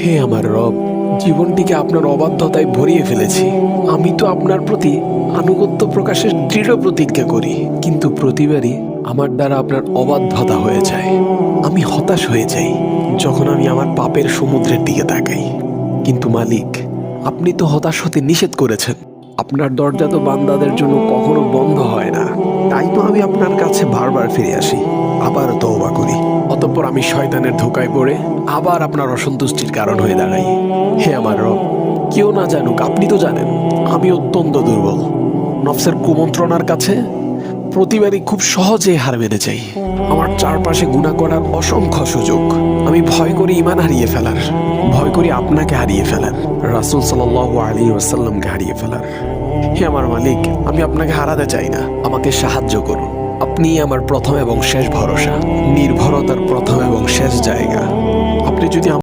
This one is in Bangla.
হে আমার রব, জীবনটিকে আপনার অবাধ্যতায় ভরিয়ে ফেলেছি। আমি তো আপনার প্রতি আনুগত্য প্রকাশের দৃঢ় প্রতিজ্ঞা করি, কিন্তু প্রতিবারই আমার দ্বারা আপনার অবাধ্যতা হয়ে যায়। আমি হতাশ হয়ে যাই যখন আমি আমার পাপের সমুদ্রের দিকে তাকাই। কিন্তু মালিক, আপনি তো হতাশ হতে নিষেধ করেছেন। আপনার দরজা তো বান্দাদের জন্য কখনো বন্ধ হয় না। তাই তো আমি আপনার কাছে বারবার ফিরে আসি, আবার তওবা করি। অতঃপর আমি শয়তানের ধোঁকায় পড়ে আবার আপনার অসন্তুষ্টির কারণ হয়ে দাঁড়াই। হে আমার রব, কেউ না জানুক, আপনি তো জানেন আমি অত্যন্ত দুর্বল। নফসের কুমন্ত্রণার কাছে প্রতিবারই খুব সহজে হার মেনে যাই। আমার চারপাশে গুনাহ করার অসংখ্য সুযোগ। আমি ভয় করি ঈমান হারিয়ে ফেলার, ভয় করি আপনাকে হারিয়ে ফেলার, রাসূল সাল্লাল্লাহু আলাইহি ওয়াসাল্লামকে হারিয়ে ফেলার। হে আমার মালিক, আমি আপনাকে হারাতে চাই না, আমাকে সাহায্য করুন। আপনিই আমার প্রথম এবং শেষ ভরসা, নির্ভরতার প্রথম এবং শেষ জায়গা। আপনি যদি